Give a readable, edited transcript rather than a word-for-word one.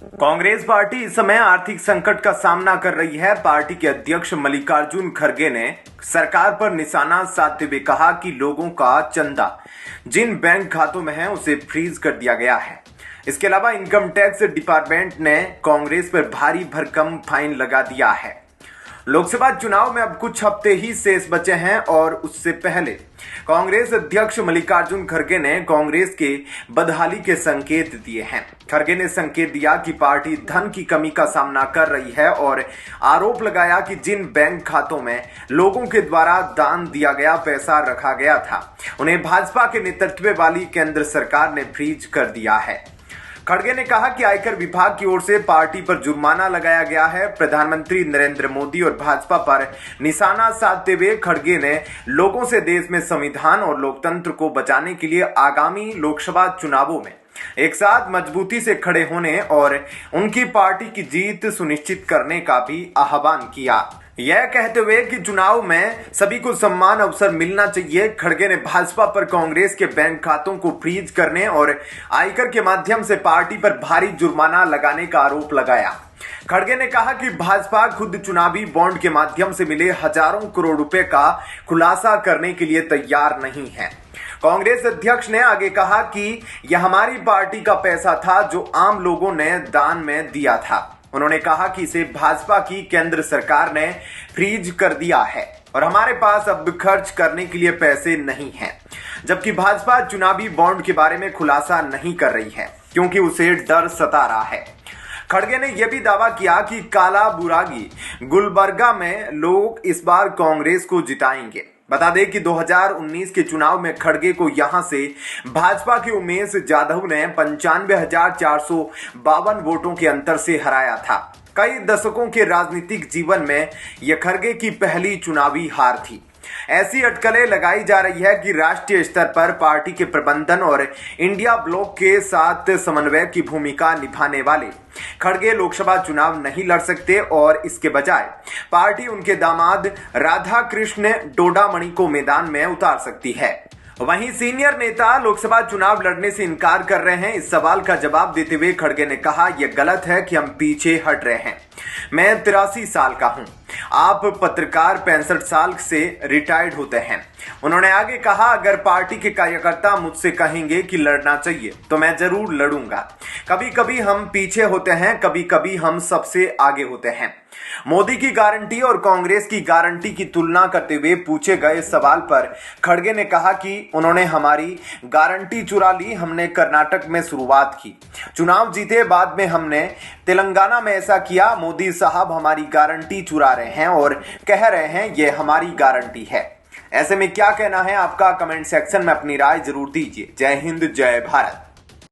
Congress party इस समय आर्थिक संकट का सामना कर रही है। पार्टी के अध्यक्ष मल्लिकार्जुन खड़गे ने सरकार पर निशाना साधते हुए कहा कि लोगों का चंदा जिन बैंक खातों में है उसे फ्रीज कर दिया गया है। इसके अलावा इनकम टैक्स डिपार्टमेंट ने कांग्रेस पर भारी भरकम फाइन लगा दिया है। लोकसभा चुनाव में अब कुछ हफ्ते ही शेष बचे हैं और उससे पहले कांग्रेस अध्यक्ष मल्लिकार्जुन खड़गे ने कांग्रेस के बदहाली के संकेत दिए हैं। खड़गे ने संकेत दिया कि पार्टी धन की कमी का सामना कर रही है और आरोप लगाया कि जिन बैंक खातों में लोगों के द्वारा दान दिया गया पैसा रखा गया था उन्हें भाजपा के नेतृत्व वाली केंद्र सरकार ने फ्रीज कर दिया है। खड़गे ने कहा कि आयकर विभाग की ओर से पार्टी पर जुर्माना लगाया गया है। प्रधानमंत्री नरेंद्र मोदी और भाजपा पर निशाना साधते हुए खड़गे ने लोगों से देश में संविधान और लोकतंत्र को बचाने के लिए आगामी लोकसभा चुनावों में एक साथ मजबूती से खड़े होने और उनकी पार्टी की जीत सुनिश्चित करने का भी आह्वान किया। यह कहते हुए कि चुनाव में सभी को समान अवसर मिलना चाहिए, खड़गे ने भाजपा पर कांग्रेस के बैंक खातों को फ्रीज करने और आयकर के माध्यम से पार्टी पर भारी जुर्माना लगाने का आरोप लगाया। खड़गे ने कहा कि भाजपा खुद चुनावी बॉन्ड के माध्यम से मिले हजारों करोड़ रुपए का खुलासा करने के लिए तैयार नहीं है। कांग्रेस अध्यक्ष ने आगे कहा कि यह हमारी पार्टी का पैसा था जो आम लोगों ने दान में दिया था। उन्होंने कहा कि इसे भाजपा की केंद्र सरकार ने फ्रीज कर दिया है और हमारे पास अब खर्च करने के लिए पैसे नहीं हैं, जबकि भाजपा चुनावी बॉन्ड के बारे में खुलासा नहीं कर रही है क्योंकि उसे डर सता रहा है। खड़गे ने यह भी दावा किया कि काला बुरागी गुलबर्गा में लोग इस बार कांग्रेस को जिताएंगे। बता दें कि 2019 के चुनाव में खड़गे को यहां से भाजपा के उमेश जाधव ने 95,452 वोटों के अंतर से हराया था। कई दशकों के राजनीतिक जीवन में यह खड़गे की पहली चुनावी हार थी। ऐसी अटकलें लगाई जा रही है कि राष्ट्रीय स्तर पर पार्टी के प्रबंधन और इंडिया ब्लॉक के साथ समन्वय की भूमिका निभाने वाले खड़गे लोकसभा चुनाव नहीं लड़ सकते और इसके बजाय पार्टी उनके दामाद राधा कृष्ण डोडामणि को मैदान में उतार सकती है। वहीं सीनियर नेता लोकसभा चुनाव लड़ने से इनकार कर रहे हैं। इस सवाल का जवाब देते हुए खड़गे ने कहा, यह गलत है कि हम पीछे हट रहे हैं। मैं 83 साल का हूं, आप पत्रकार 65 साल से रिटायर्ड होते हैं। उन्होंने आगे कहा, अगर पार्टी के कार्यकर्ता मुझसे कहेंगे कि लड़ना चाहिए तो मैं जरूर लड़ूंगा। कभी कभी हम पीछे होते हैं, कभी कभी हम सबसे आगे होते हैं। मोदी की गारंटी और कांग्रेस की गारंटी की तुलना करते हुए पूछे गए सवाल पर खड़गे ने कहा कि उन्होंने हमारी गारंटी चुरा ली। हमने कर्नाटक में शुरुआत की, चुनाव जीते, बाद में हमने तेलंगाना में ऐसा किया। मोदी साहब हमारी गारंटी चुरा रहे हैं और कह रहे हैं ये हमारी गारंटी है। ऐसे में क्या कहना है आपका? कमेंट सेक्शन में अपनी राय जरूर दीजिए। जय हिंद, जय भारत।